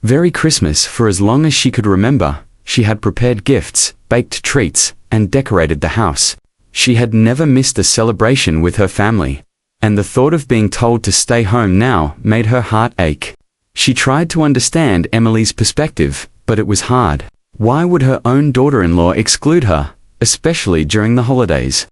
Very Christmas for as long as she could remember. She had prepared gifts, baked treats, and decorated the house. She had never missed a celebration with her family, and the thought of being told to stay home now made her heart ache. She tried to understand Emily's perspective, but it was hard. Why would her own daughter-in-law exclude her, especially during the holidays?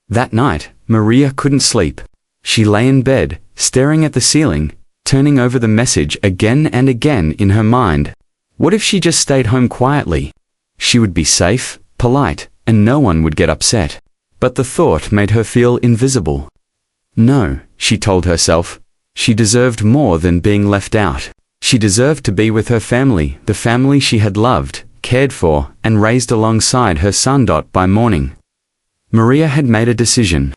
That night, Maria couldn't sleep. She lay in bed, staring at the ceiling, turning over the message again and again in her mind. What if she just stayed home quietly? She would be safe, polite, and no one would get upset. But the thought made her feel invisible. No, she told herself. She deserved more than being left out. She deserved to be with her family, the family she had loved, cared for, and raised alongside her son. By morning, Maria had made a decision.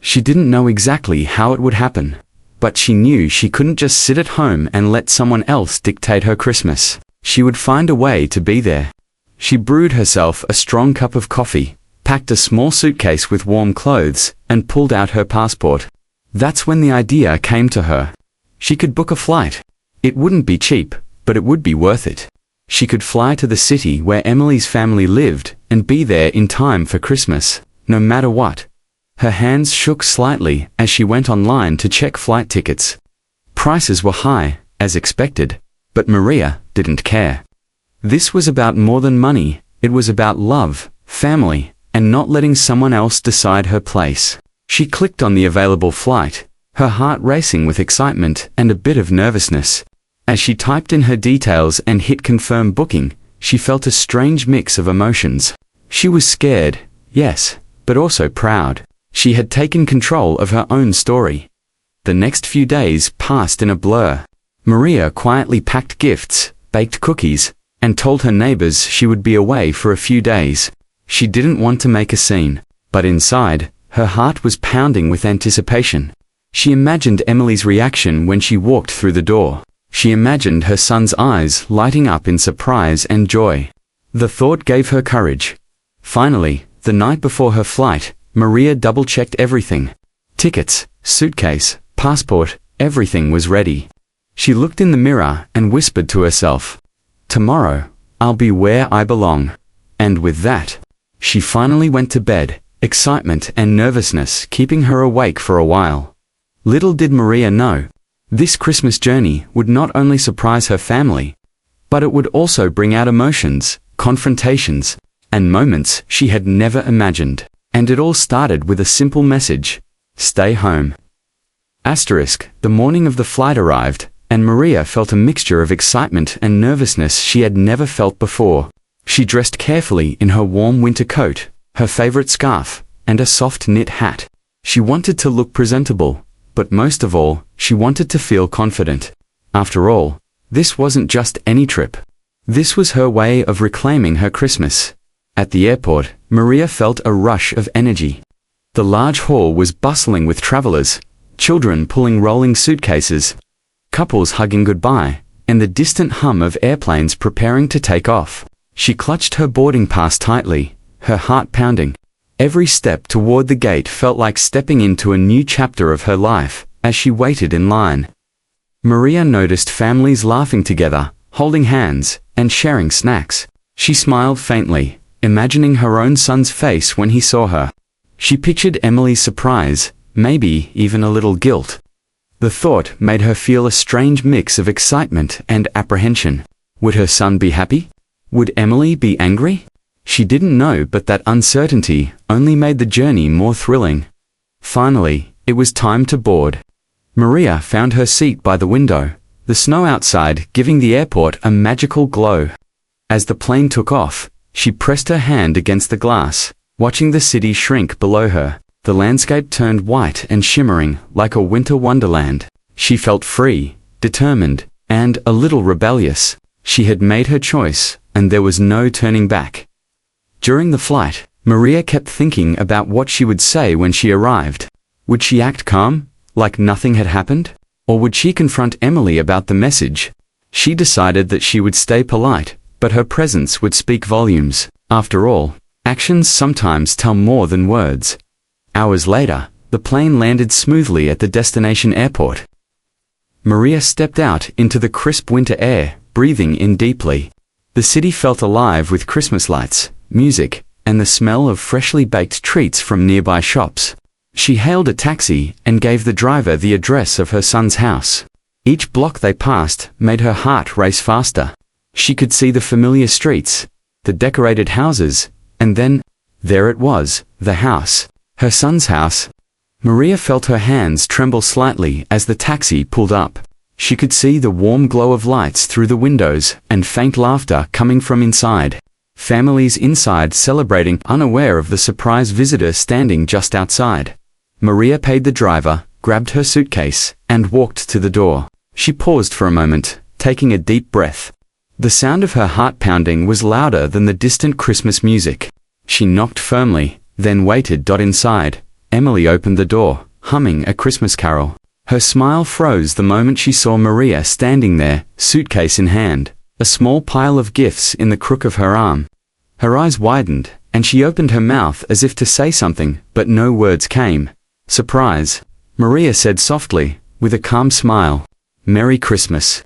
She didn't know exactly how it would happen, but she knew she couldn't just sit at home and let someone else dictate her Christmas. She would find a way to be there. She brewed herself a strong cup of coffee, packed a small suitcase with warm clothes, and pulled out her passport. That's when the idea came to her. She could book a flight. It wouldn't be cheap, but it would be worth it. She could fly to the city where Emily's family lived and be there in time for Christmas, no matter what. Her hands shook slightly as she went online to check flight tickets. Prices were high, as expected, but Maria didn't care. This was about more than money. It was about love, family, and not letting someone else decide her place. She clicked on the available flight, her heart racing with excitement and a bit of nervousness. As she typed in her details and hit confirm booking, she felt a strange mix of emotions. She was scared, yes, but also proud. She had taken control of her own story. The next few days passed in a blur. Maria quietly packed gifts, baked cookies, and told her neighbors she would be away for a few days. She didn't want to make a scene, but inside, her heart was pounding with anticipation. She imagined Emily's reaction when she walked through the door. She imagined her son's eyes lighting up in surprise and joy. The thought gave her courage. Finally, the night before her flight, Maria double-checked everything. Tickets, suitcase, passport, everything was ready. She looked in the mirror and whispered to herself, "Tomorrow, I'll be where I belong." And with that, she finally went to bed, excitement and nervousness keeping her awake for a while. Little did Maria know, this Christmas journey would not only surprise her family, but it would also bring out emotions, confrontations, and moments she had never imagined. And it all started with a simple message: stay home. The morning of the flight arrived, and Maria felt a mixture of excitement and nervousness she had never felt before. She dressed carefully in her warm winter coat, her favorite scarf, and a soft knit hat. She wanted to look presentable, but most of all, she wanted to feel confident. After all, this wasn't just any trip. This was her way of reclaiming her Christmas. At the airport, Maria felt a rush of energy. The large hall was bustling with travelers, children pulling rolling suitcases, couples hugging goodbye, and the distant hum of airplanes preparing to take off. She clutched her boarding pass tightly, her heart pounding. Every step toward the gate felt like stepping into a new chapter of her life. As she waited in line, Maria noticed families laughing together, holding hands, and sharing snacks. She smiled faintly, imagining her own son's face when he saw her. She pictured Emily's surprise, maybe even a little guilt. The thought made her feel a strange mix of excitement and apprehension. Would her son be happy? Would Emily be angry? She didn't know, but that uncertainty only made the journey more thrilling. Finally, it was time to board. Maria found her seat by the window, the snow outside giving the airport a magical glow. As the plane took off, she pressed her hand against the glass, watching the city shrink below her. The landscape turned white and shimmering like a winter wonderland. She felt free, determined, and a little rebellious. She had made her choice, and there was no turning back. During the flight, Maria kept thinking about what she would say when she arrived. Would she act calm, like nothing had happened? Or would she confront Emily about the message? She decided that she would stay polite, but her presence would speak volumes. After all, actions sometimes tell more than words. Hours later, the plane landed smoothly at the destination airport. Maria stepped out into the crisp winter air, breathing in deeply. The city felt alive with Christmas lights, music, and the smell of freshly baked treats from nearby shops. She hailed a taxi and gave the driver the address of her son's house. Each block they passed made her heart race faster. She could see the familiar streets, the decorated houses, and then, there it was, the house, her son's house. Maria felt her hands tremble slightly as the taxi pulled up. She could see the warm glow of lights through the windows and faint laughter coming from inside. Families inside celebrating, unaware of the surprise visitor standing just outside. Maria paid the driver, grabbed her suitcase, and walked to the door. She paused for a moment, taking a deep breath. The sound of her heart pounding was louder than the distant Christmas music. She knocked firmly, then waited. Inside, Emily opened the door, humming a Christmas carol. Her smile froze the moment she saw Maria standing there, suitcase in hand, a small pile of gifts in the crook of her arm. Her eyes widened, and she opened her mouth as if to say something, but no words came. "Surprise," Maria said softly, with a calm smile. "Merry Christmas."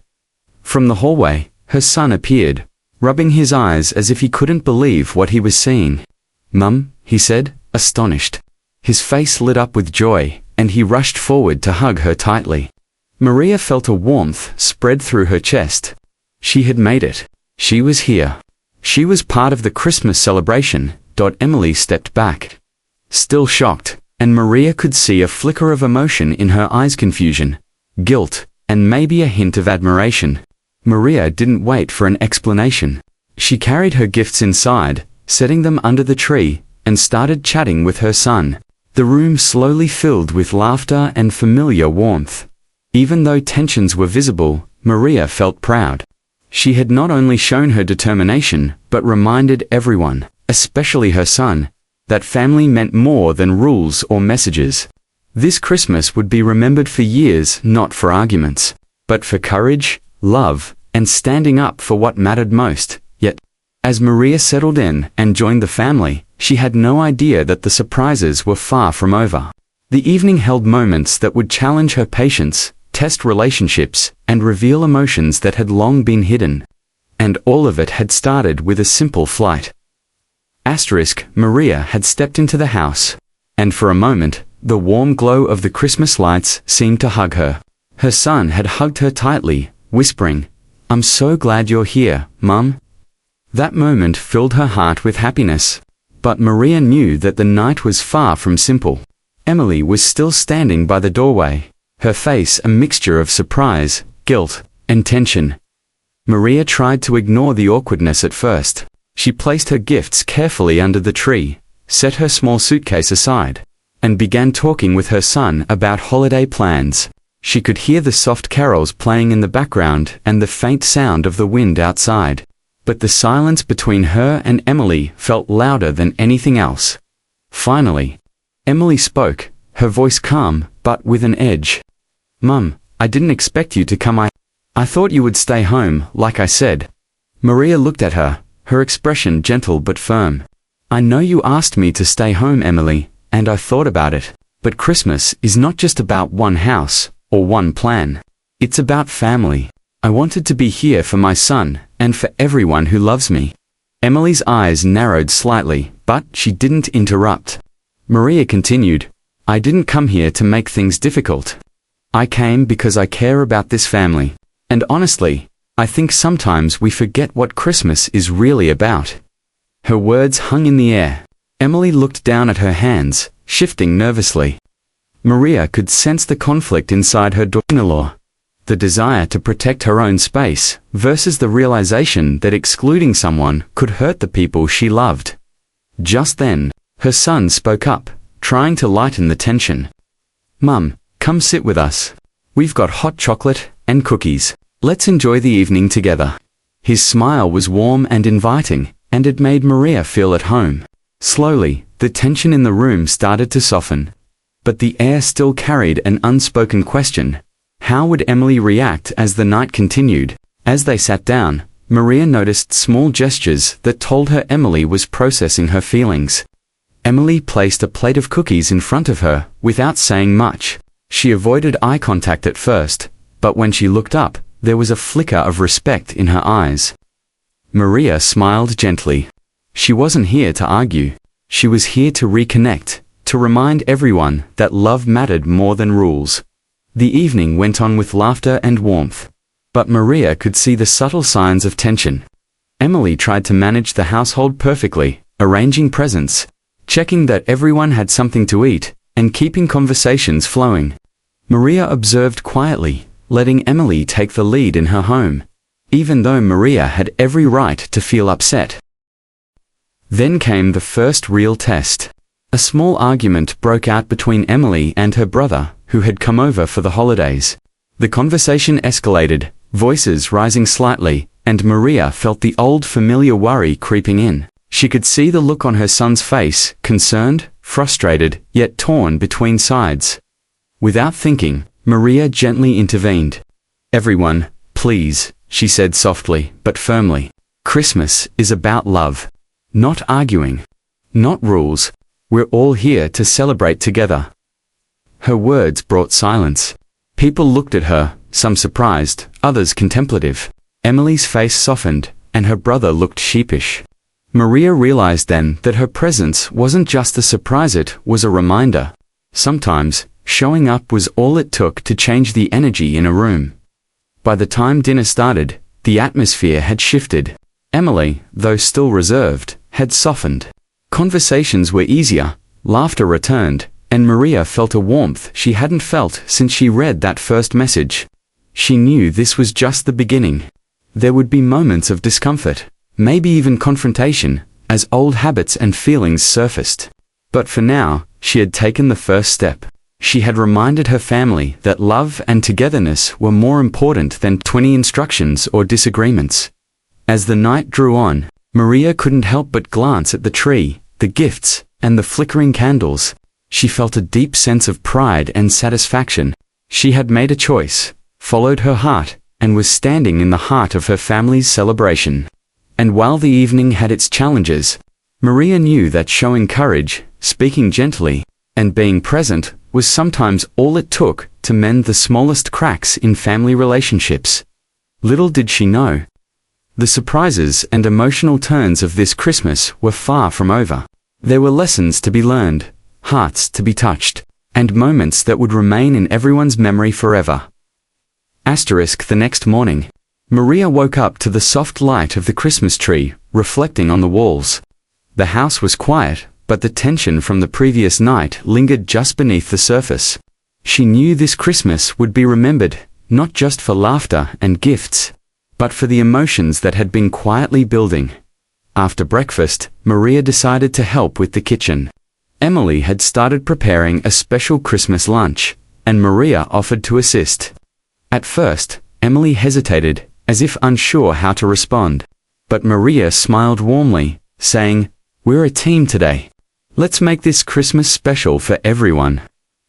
From the hallway, her son appeared, rubbing his eyes as if he couldn't believe what he was seeing. "Mum," he said, astonished. His face lit up with joy, and he rushed forward to hug her tightly. Maria felt a warmth spread through her chest. She had made it. She was here. She was part of the Christmas celebration. Emily stepped back, still shocked, and Maria could see a flicker of emotion in her eyes, confusion, guilt, and maybe a hint of admiration. Maria didn't wait for an explanation. She carried her gifts inside, setting them under the tree, and started chatting with her son. The room slowly filled with laughter and familiar warmth. Even though tensions were visible, Maria felt proud. She had not only shown her determination, but reminded everyone, especially her son, that family meant more than rules or messages. This Christmas would be remembered for years, not for arguments, but for courage, love, and standing up for what mattered most. Yet, as Maria settled in and joined the family, she had no idea that the surprises were far from over. The evening held moments that would challenge her patience, test relationships, and reveal emotions that had long been hidden. And all of it had started with a simple flight. Maria had stepped into the house, and for a moment, the warm glow of the Christmas lights seemed to hug her. Her son had hugged her tightly, whispering, "I'm so glad you're here, Mum." That moment filled her heart with happiness. But Maria knew that the night was far from simple. Emily was still standing by the doorway, her face a mixture of surprise, guilt, and tension. Maria tried to ignore the awkwardness at first. She placed her gifts carefully under the tree, set her small suitcase aside, and began talking with her son about holiday plans. She could hear the soft carols playing in the background and the faint sound of the wind outside. But the silence between her and Emily felt louder than anything else. Finally, Emily spoke, her voice calm, but with an edge. "Mum, I didn't expect you to come. I thought you would stay home, like I said." Maria looked at her, her expression gentle but firm. "I know you asked me to stay home, Emily, and I thought about it. But Christmas is not just about one house, or one plan. It's about family. I wanted to be here for my son, and for everyone who loves me." Emily's eyes narrowed slightly, but she didn't interrupt. Maria continued, "I didn't come here to make things difficult. I came because I care about this family. And honestly, I think sometimes we forget what Christmas is really about." Her words hung in the air. Emily looked down at her hands, shifting nervously. Maria could sense the conflict inside her daughter-in-law. The desire to protect her own space, versus the realization that excluding someone could hurt the people she loved. Just then, her son spoke up, trying to lighten the tension. "Mum, come sit with us. We've got hot chocolate and cookies. Let's enjoy the evening together." His smile was warm and inviting, and it made Maria feel at home. Slowly, the tension in the room started to soften. But the air still carried an unspoken question. How would Emily react as the night continued? As they sat down, Maria noticed small gestures that told her Emily was processing her feelings. Emily placed a plate of cookies in front of her, without saying much. She avoided eye contact at first, but when she looked up, There was a flicker of respect in her eyes. Maria smiled gently. She wasn't here to argue. She was here to reconnect, to remind everyone that love mattered more than rules. The evening went on with laughter and warmth. But Maria could see the subtle signs of tension. Emily tried to manage the household perfectly, arranging presents, checking that everyone had something to eat, and keeping conversations flowing. Maria observed quietly, letting Emily take the lead in her home, even though Maria had every right to feel upset. Then came the first real test. A small argument broke out between Emily and her brother, who had come over for the holidays. The conversation escalated, voices rising slightly, and Maria felt the old familiar worry creeping in. She could see the look on her son's face, concerned, frustrated, yet torn between sides. Without thinking, Maria gently intervened. "Everyone, please," she said softly but firmly. "Christmas is about love. Not arguing. Not rules. We're all here to celebrate together." Her words brought silence. People looked at her, some surprised, others contemplative. Emily's face softened, and her brother looked sheepish. Maria realized then that her presence wasn't just a surprise, it was a reminder. Sometimes, showing up was all it took to change the energy in a room. By the time dinner started, the atmosphere had shifted. Emily, though still reserved, had softened. Conversations were easier, laughter returned, and Maria felt a warmth she hadn't felt since she read that first message. She knew this was just the beginning. There would be moments of discomfort, maybe even confrontation, as old habits and feelings surfaced. But for now, she had taken the first step. She had reminded her family that love and togetherness were more important than 20 instructions or disagreements. As the night drew on, Maria couldn't help but glance at the tree, the gifts, and the flickering candles. She felt a deep sense of pride and satisfaction. She had made a choice, followed her heart, and was standing in the heart of her family's celebration. And while the evening had its challenges, Maria knew that showing courage, speaking gently, and being present was sometimes all it took to mend the smallest cracks in family relationships. Little did she know, the surprises and emotional turns of this Christmas were far from over. There were lessons to be learned, hearts to be touched, and moments that would remain in everyone's memory forever. The next morning, Maria woke up to the soft light of the Christmas tree, reflecting on the walls. The house was quiet, but the tension from the previous night lingered just beneath the surface. She knew this Christmas would be remembered, not just for laughter and gifts, but for the emotions that had been quietly building. After breakfast, Maria decided to help with the kitchen. Emily had started preparing a special Christmas lunch, and Maria offered to assist. At first, Emily hesitated, as if unsure how to respond. But Maria smiled warmly, saying, "We're a team today. Let's make this Christmas special for everyone."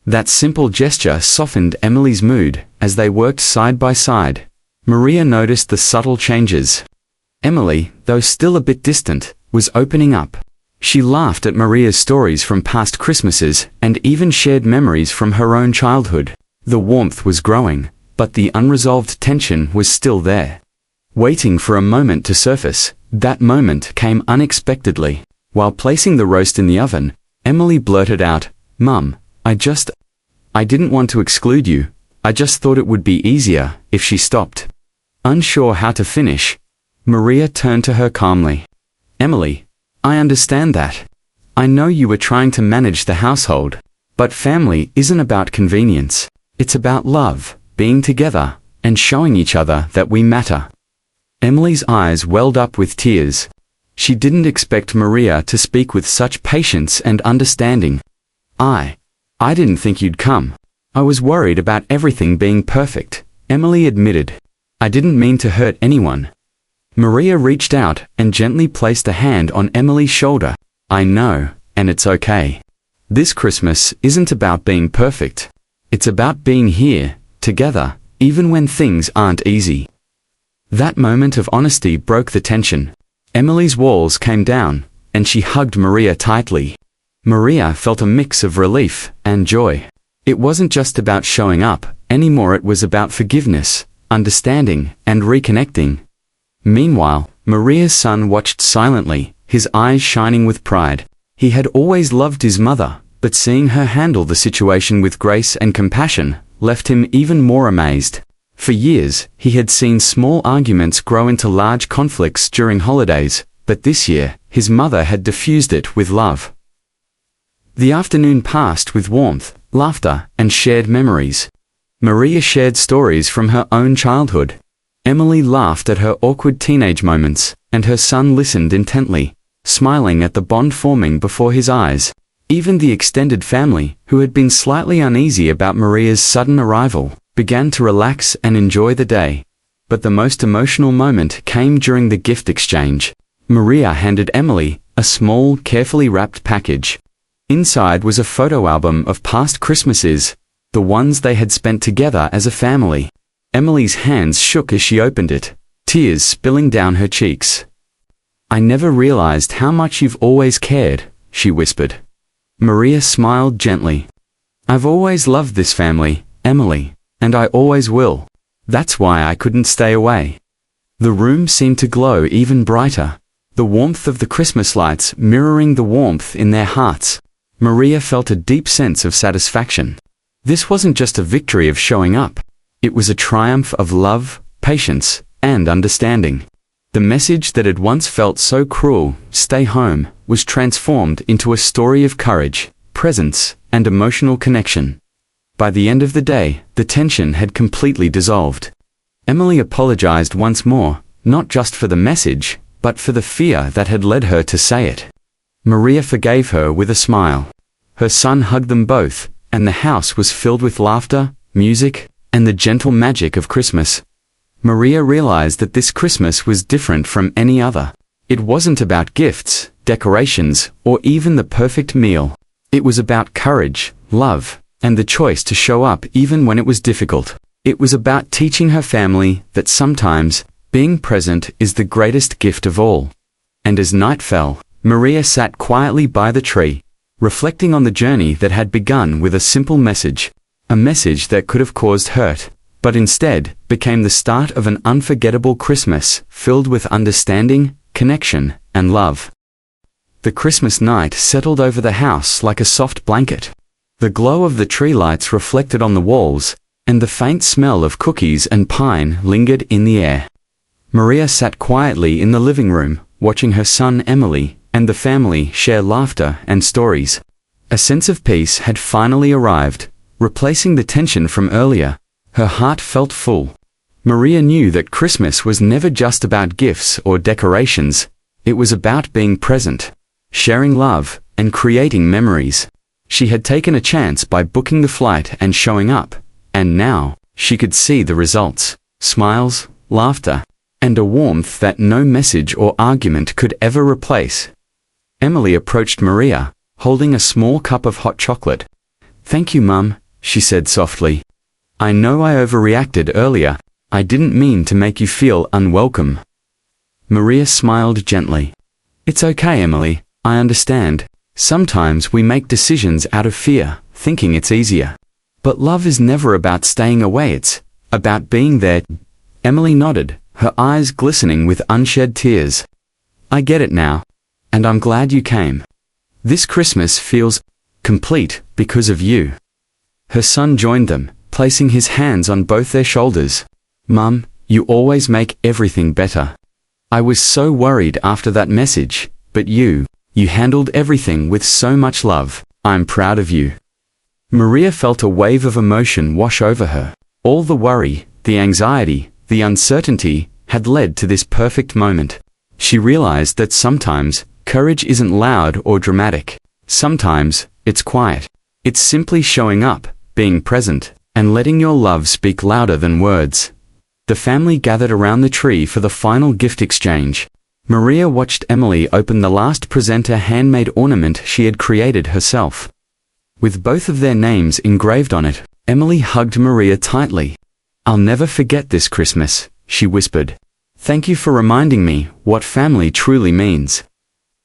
That simple gesture softened Emily's mood as they worked side by side. Maria noticed the subtle changes. Emily, though still a bit distant, was opening up. She laughed at Maria's stories from past Christmases and even shared memories from her own childhood. The warmth was growing, but the unresolved tension was still there, waiting for a moment to surface. That moment came unexpectedly. While placing the roast in the oven, Emily blurted out, "Mum, I didn't want to exclude you. I just thought it would be easier if she stopped." Unsure how to finish, Maria turned to her calmly. "Emily, I understand that. I know you were trying to manage the household, but family isn't about convenience. It's about love, being together, and showing each other that we matter." Emily's eyes welled up with tears. She didn't expect Maria to speak with such patience and understanding. I didn't think you'd come. I was worried about everything being perfect," Emily admitted. "I didn't mean to hurt anyone." Maria reached out and gently placed a hand on Emily's shoulder. "I know, and it's okay. This Christmas isn't about being perfect. It's about being here, together, even when things aren't easy." That moment of honesty broke the tension. Emily's walls came down, and she hugged Maria tightly. Maria felt a mix of relief and joy. It wasn't just about showing up anymore, it was about forgiveness, understanding, and reconnecting. Meanwhile, Maria's son watched silently, his eyes shining with pride. He had always loved his mother, but seeing her handle the situation with grace and compassion left him even more amazed. For years, he had seen small arguments grow into large conflicts during holidays, but this year, his mother had diffused it with love. The afternoon passed with warmth, laughter, and shared memories. Maria shared stories from her own childhood. Emily laughed at her awkward teenage moments, and her son listened intently, smiling at the bond forming before his eyes. Even the extended family, who had been slightly uneasy about Maria's sudden arrival, began to relax and enjoy the day. But the most emotional moment came during the gift exchange. Maria handed Emily a small, carefully wrapped package. Inside was a photo album of past Christmases, the ones they had spent together as a family. Emily's hands shook as she opened it, tears spilling down her cheeks. "I never realized how much you've always cared," she whispered. Maria smiled gently. "I've always loved this family, Emily, and I always will. That's why I couldn't stay away." The room seemed to glow even brighter, the warmth of the Christmas lights mirroring the warmth in their hearts. Maria felt a deep sense of satisfaction. This wasn't just a victory of showing up. It was a triumph of love, patience, and understanding. The message that had once felt so cruel, "Stay home," was transformed into a story of courage, presence, and emotional connection. By the end of the day, the tension had completely dissolved. Emily apologized once more, not just for the message, but for the fear that had led her to say it. Maria forgave her with a smile. Her son hugged them both, and the house was filled with laughter, music, and the gentle magic of Christmas. Maria realized that this Christmas was different from any other. It wasn't about gifts, decorations, or even the perfect meal. It was about courage, love, and the choice to show up even when it was difficult. It was about teaching her family that sometimes, being present is the greatest gift of all. And as night fell, Maria sat quietly by the tree, reflecting on the journey that had begun with a simple message. A message that could have caused hurt, but instead became the start of an unforgettable Christmas filled with understanding, connection, and love. The Christmas night settled over the house like a soft blanket. The glow of the tree lights reflected on the walls, and the faint smell of cookies and pine lingered in the air. Maria sat quietly in the living room, watching her son Emily and the family share laughter and stories. A sense of peace had finally arrived, replacing the tension from earlier. Her heart felt full. Maria knew that Christmas was never just about gifts or decorations. It was about being present, sharing love, and creating memories. She had taken a chance by booking the flight and showing up, and now she could see the results: smiles, laughter, and a warmth that no message or argument could ever replace. Emily approached Maria, holding a small cup of hot chocolate. "Thank you, Mum," she said softly. "I know I overreacted earlier. I didn't mean to make you feel unwelcome." Maria smiled gently. "It's okay, Emily. I understand. Sometimes we make decisions out of fear, thinking it's easier. But love is never about staying away, it's about being there." Emily nodded, her eyes glistening with unshed tears. "I get it now. And I'm glad you came. This Christmas feels complete because of you." Her son joined them, placing his hands on both their shoulders. "Mum, you always make everything better. I was so worried after that message, but you handled everything with so much love. I'm proud of you." Maria felt a wave of emotion wash over her. All the worry, the anxiety, the uncertainty had led to this perfect moment. She realized that sometimes courage isn't loud or dramatic. Sometimes it's quiet. It's simply showing up, being present, and letting your love speak louder than words. The family gathered around the tree for the final gift exchange. Maria watched Emily open the last presenter handmade ornament she had created herself. With both of their names engraved on it, Emily hugged Maria tightly. "I'll never forget this Christmas," she whispered. "Thank you for reminding me what family truly means."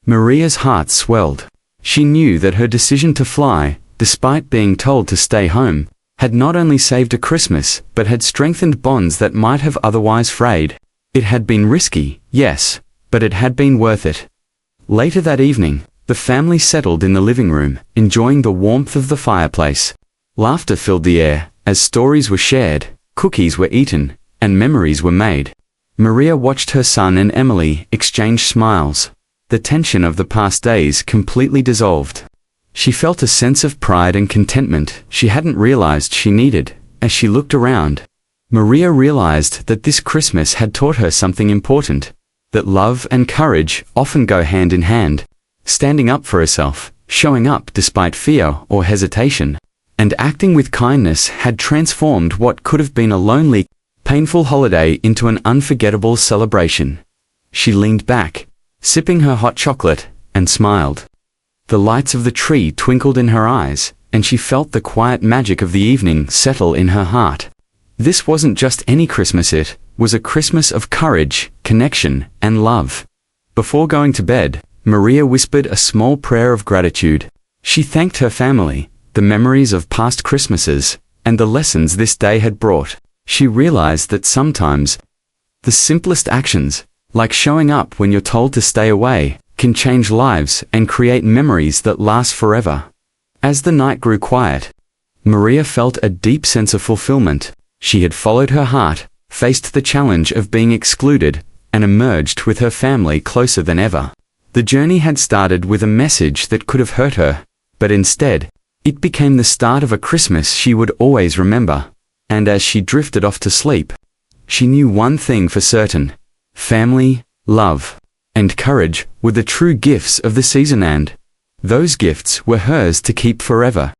Maria's heart swelled. She knew that her decision to fly, despite being told to stay home, had not only saved a Christmas, but had strengthened bonds that might have otherwise frayed. It had been risky, yes, but it had been worth it. Later that evening, the family settled in the living room, enjoying the warmth of the fireplace. Laughter filled the air, as stories were shared, cookies were eaten, and memories were made. Maria watched her son and Emily exchange smiles. The tension of the past days completely dissolved. She felt a sense of pride and contentment she hadn't realized she needed. As she looked around, Maria realized that this Christmas had taught her something important, that love and courage often go hand in hand. Standing up for herself, showing up despite fear or hesitation, and acting with kindness had transformed what could have been a lonely, painful holiday into an unforgettable celebration. She leaned back, sipping her hot chocolate, and smiled. The lights of the tree twinkled in her eyes, and she felt the quiet magic of the evening settle in her heart. This wasn't just any Christmas, it was a Christmas of courage, connection, and love. Before going to bed, Maria whispered a small prayer of gratitude. She thanked her family, the memories of past Christmases, and the lessons this day had brought. She realized that sometimes, the simplest actions, like showing up when you're told to stay away, can change lives and create memories that last forever. As the night grew quiet, Maria felt a deep sense of fulfillment. She had followed her heart, faced the challenge of being excluded, and emerged with her family closer than ever. The journey had started with a message that could have hurt her, but instead, it became the start of a Christmas she would always remember. And as she drifted off to sleep, she knew one thing for certain: family, love, and courage were the true gifts of the season, and those gifts were hers to keep forever.